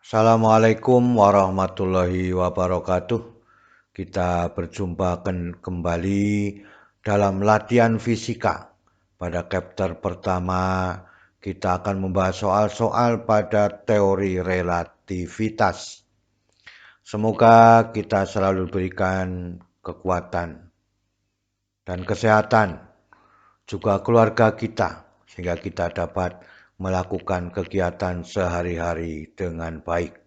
Assalamualaikum warahmatullahi wabarakatuh. Kita berjumpa kembali dalam latihan fisika. Pada chapter pertama, kita akan membahas soal-soal pada teori relativitas. Semoga kita selalu diberikan kekuatan dan kesehatan, juga keluarga kita, sehingga kita dapat melakukan kegiatan sehari-hari dengan baik.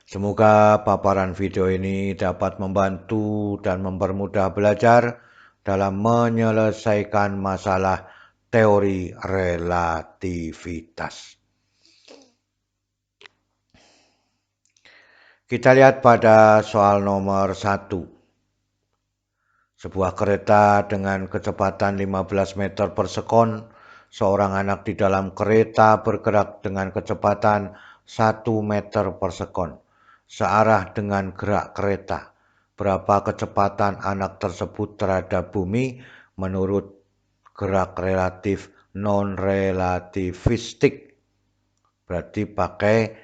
Semoga paparan video ini dapat membantu dan mempermudah belajar dalam menyelesaikan masalah teori relativitas. Kita lihat pada soal nomor 1. Sebuah kereta dengan kecepatan 15 meter per sekon, seorang anak di dalam kereta bergerak dengan kecepatan 1 meter per sekon, searah dengan gerak kereta. Berapa kecepatan anak tersebut terhadap bumi menurut gerak relatif non-relativistik? Berarti pakai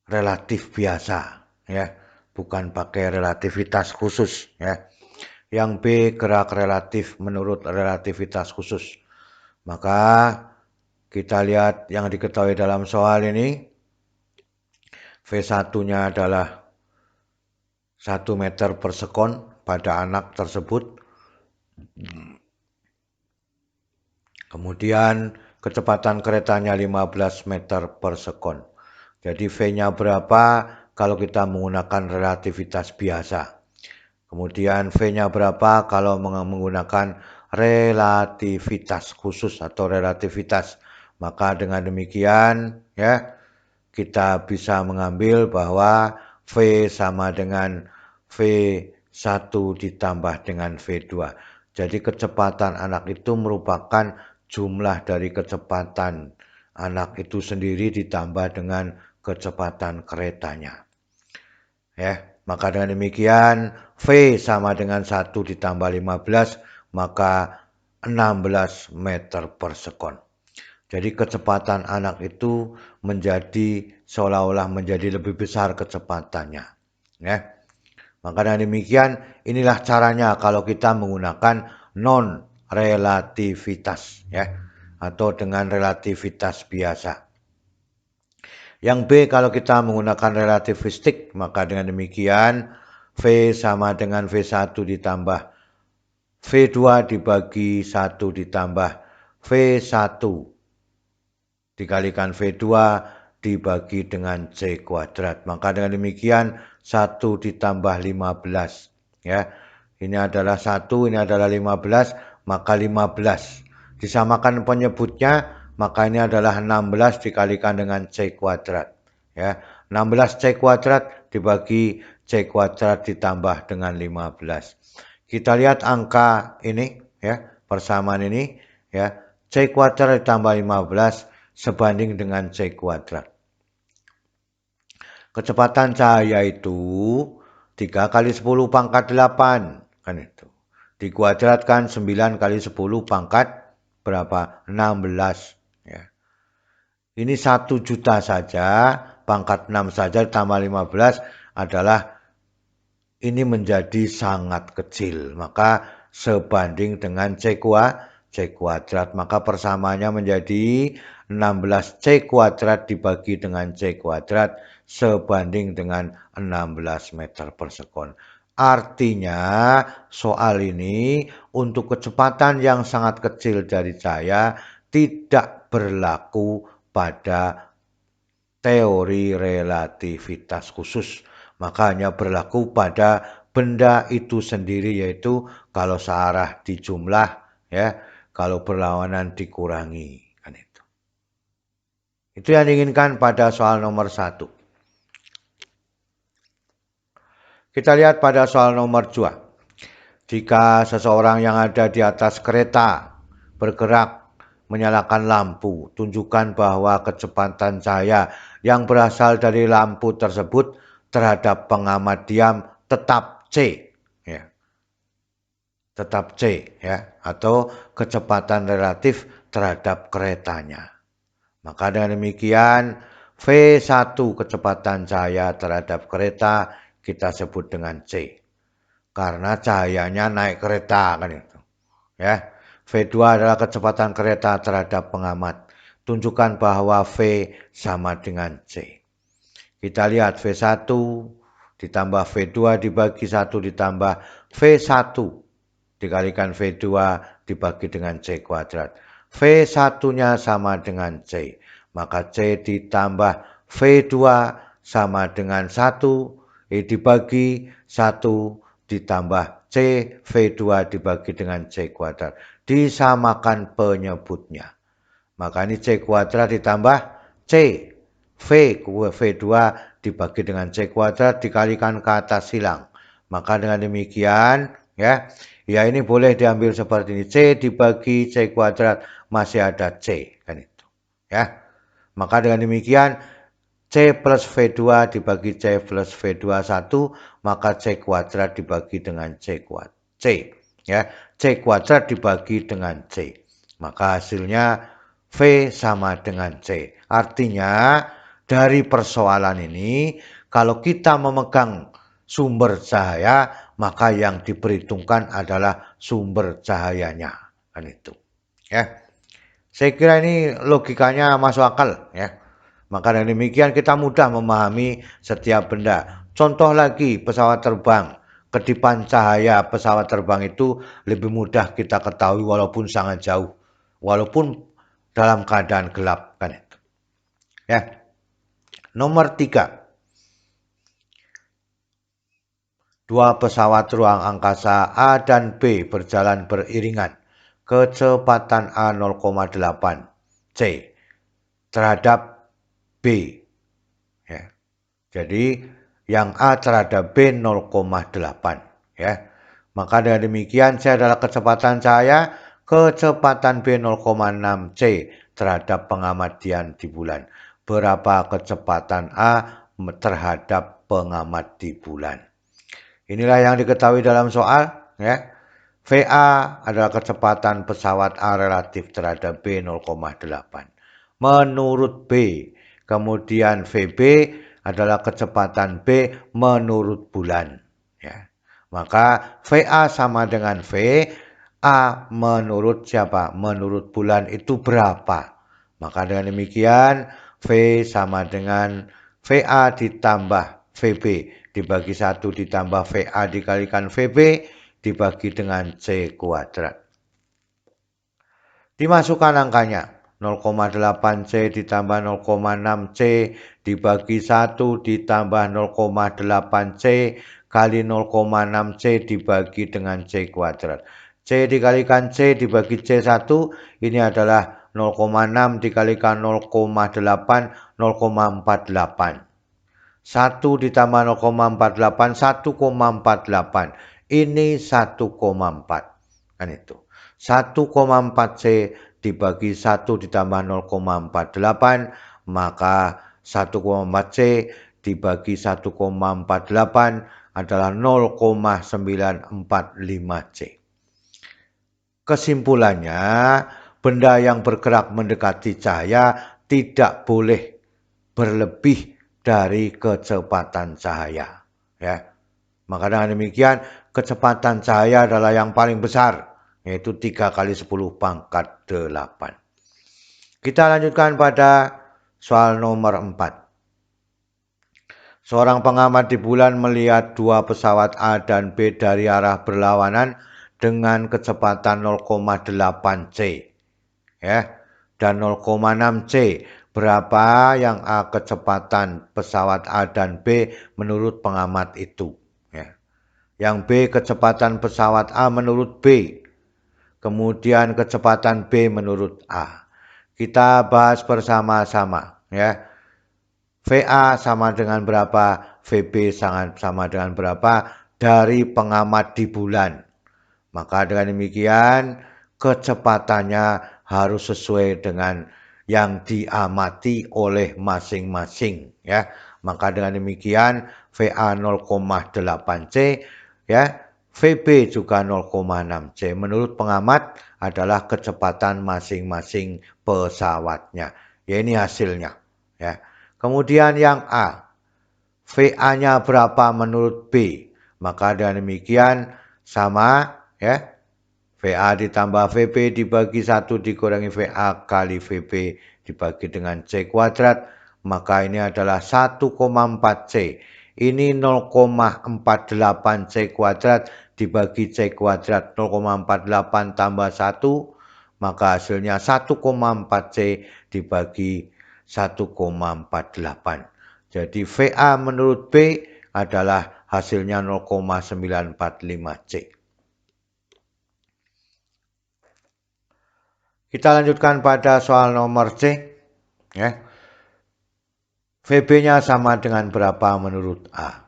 relatif biasa, ya, bukan pakai relativitas khusus, ya. Yang B, gerak relatif menurut relativitas khusus. Maka kita lihat yang diketahui dalam soal ini. V1-nya adalah 1 meter per sekon pada anak tersebut. Kemudian kecepatan keretanya 15 meter per sekon. Jadi V-nya berapa kalau kita menggunakan relativitas biasa. Kemudian V-nya berapa kalau menggunakan relativitas khusus atau relativitas. Maka dengan demikian, ya, kita bisa mengambil bahwa V sama dengan V1 ditambah dengan V2. Jadi kecepatan anak itu merupakan jumlah dari kecepatan anak itu sendiri ditambah dengan kecepatan keretanya. Ya, maka dengan demikian V sama dengan 1 ditambah 15, maka 16 meter per sekon. Jadi kecepatan anak itu menjadi seolah-olah menjadi lebih besar kecepatannya. Ya. Maka dengan demikian inilah caranya kalau kita menggunakan non-relativitas, ya, atau dengan relativitas biasa. Yang B kalau kita menggunakan relativistik, maka dengan demikian V sama dengan V1 ditambah V2 dibagi 1 ditambah V1 dikalikan V2 dibagi dengan C kuadrat. Maka dengan demikian 1 ditambah 15. Ya, ini adalah 1, ini adalah 15, maka 15. Disamakan penyebutnya, maka ini adalah 16 dikalikan dengan C kuadrat. Ya, 16 C kuadrat dibagi C kuadrat ditambah dengan 15. Kita lihat angka ini, ya, persamaan ini, ya, C kuadrat ditambah 15 sebanding dengan C kuadrat. Kecepatan cahaya itu 3 kali 10 pangkat 8, kan itu. Dikuadratkan 9 kali 10 pangkat berapa? 16. Ya. Ini 1 juta saja, pangkat 6 saja tambah 15 adalah ini menjadi sangat kecil. Maka sebanding dengan C kuadrat. Maka persamaannya menjadi 16C kuadrat dibagi dengan C kuadrat sebanding dengan 16 meter per sekon. Artinya soal ini untuk kecepatan yang sangat kecil dari cahaya tidak berlaku pada teori relativitas khusus. Maka hanya berlaku pada benda itu sendiri, yaitu kalau searah dijumlah, ya, kalau berlawanan dikurangi. Kan itu. Itu yang diinginkan pada soal nomor 1. Kita lihat pada soal nomor 2. Jika seseorang yang ada di atas kereta bergerak menyalakan lampu, tunjukkan bahwa kecepatan cahaya yang berasal dari lampu tersebut terhadap pengamat diam tetap C, ya. Tetap C, ya, atau kecepatan relatif terhadap keretanya. Maka dengan demikian V1 kecepatan cahaya terhadap kereta kita sebut dengan C. Karena cahayanya naik kereta kan itu. Ya. V2 adalah kecepatan kereta terhadap pengamat. Tunjukkan bahwa V sama dengan C. Kita lihat V1 ditambah V2 dibagi 1 ditambah V1 dikalikan V2 dibagi dengan C kuadrat. V1-nya sama dengan C. Maka C ditambah V2 sama dengan 1 dibagi 1 ditambah C V2 dibagi dengan C kuadrat. Disamakan penyebutnya. Maka ini C kuadrat ditambah C. V2 dibagi dengan C kuadrat dikalikan ke atas silang. Maka dengan demikian ya ini boleh diambil seperti ini. C dibagi C kuadrat masih ada C kan itu. Ya. Maka dengan demikian C plus V2 dibagi C plus V2 1 maka C kuadrat dibagi dengan C kuadrat. Ya. C kuadrat dibagi dengan C. Maka hasilnya V sama dengan C. Artinya dari persoalan ini kalau kita memegang sumber cahaya maka yang diperhitungkan adalah sumber cahayanya. Kan itu. Ya. Saya kira ini logikanya masuk akal ya. Maka dengan demikian kita mudah memahami setiap benda. Contoh lagi pesawat terbang. Kedipan cahaya pesawat terbang itu lebih mudah kita ketahui walaupun sangat jauh. Walaupun dalam keadaan gelap kan itu. Ya. Nomor 3. Dua pesawat ruang angkasa A dan B berjalan beriringan. Kecepatan A 0,8 C terhadap B. Ya. Jadi yang A terhadap B 0,8 ya. Maka dengan demikian C adalah kecepatan cahaya, kecepatan B 0,6 C terhadap pengamatan di bulan. Berapa kecepatan A terhadap pengamat di bulan? Inilah yang diketahui dalam soal ya. VA adalah kecepatan pesawat A relatif terhadap B 0,8. Menurut B, kemudian VB adalah kecepatan B menurut bulan. Ya. Maka VA sama dengan V, A menurut siapa? Menurut bulan itu berapa? Maka dengan demikian V sama dengan VA ditambah VB dibagi 1 ditambah VA dikalikan VB dibagi dengan C kuadrat. Dimasukkan angkanya. 0,8C ditambah 0,6C dibagi 1 ditambah 0,8C kali 0,6C dibagi dengan C kuadrat. C dikalikan C dibagi C1 ini adalah 0,6 dikalikan 0,8 0,48. 1 ditambah 0,48 1,48. Ini 1,4. Kan itu. 1,4C dibagi 1 ditambah 0,48 maka 1,4C dibagi 1,48 adalah 0,945C. Kesimpulannya, benda yang bergerak mendekati cahaya tidak boleh berlebih dari kecepatan cahaya. Ya. Maka dengan demikian, kecepatan cahaya adalah yang paling besar, yaitu 3 kali 10 pangkat 8. Kita lanjutkan pada soal nomor 4. Seorang pengamat di bulan melihat dua pesawat A dan B dari arah berlawanan dengan kecepatan 0,8C ya, dan 0,6C. Berapa yang A kecepatan pesawat A dan B menurut pengamat itu? Ya. Yang B kecepatan pesawat A menurut B. Kemudian kecepatan B menurut A. Kita bahas bersama-sama ya. VA sama dengan berapa? VB sama dengan berapa? Dari pengamat di bulan. Maka dengan demikian kecepatannya harus sesuai dengan yang diamati oleh masing-masing ya. Maka dengan demikian VA 0,8C ya, VB juga 0,6C. Menurut pengamat adalah kecepatan masing-masing pesawatnya. Ya ini hasilnya ya. Kemudian yang A, VA-nya berapa menurut B? Maka dengan demikian sama ya. VA ditambah VB dibagi 1 dikurangi VA kali VB dibagi dengan C kuadrat. Maka ini adalah 1,4C. Ini 0,48 C kuadrat dibagi C kuadrat 0,48 tambah 1. Maka hasilnya 1,4C dibagi 1,48. Jadi VA menurut B adalah hasilnya 0,945C. Kita lanjutkan pada soal nomor C. Ya. VB-nya sama dengan berapa menurut A.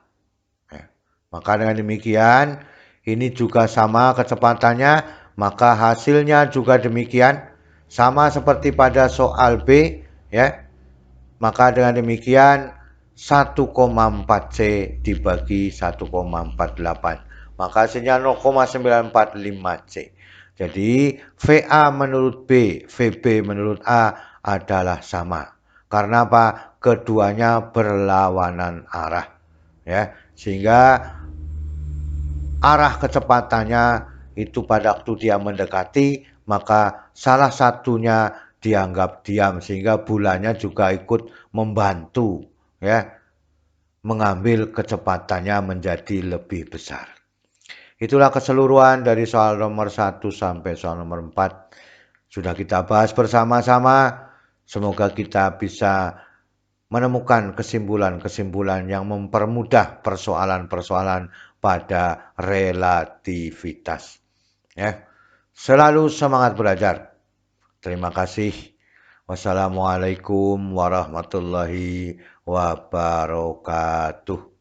Ya. Maka dengan demikian, ini juga sama kecepatannya, maka hasilnya juga demikian. Sama seperti pada soal B. Ya. Maka dengan demikian, 1,4C dibagi 1,48. Maka hasilnya 0,945C. Jadi VA menurut B, VB menurut A adalah sama. Karena apa? Keduanya berlawanan arah. Ya, sehingga arah kecepatannya itu pada waktu dia mendekati, maka salah satunya dianggap diam sehingga bulannya juga ikut membantu ya mengambil kecepatannya menjadi lebih besar. Itulah keseluruhan dari soal nomor 1 sampai soal nomor 4. Sudah kita bahas bersama-sama. Semoga kita bisa menemukan kesimpulan-kesimpulan yang mempermudah persoalan-persoalan pada relativitas. Ya. Selalu semangat belajar. Terima kasih. Wassalamualaikum warahmatullahi wabarakatuh.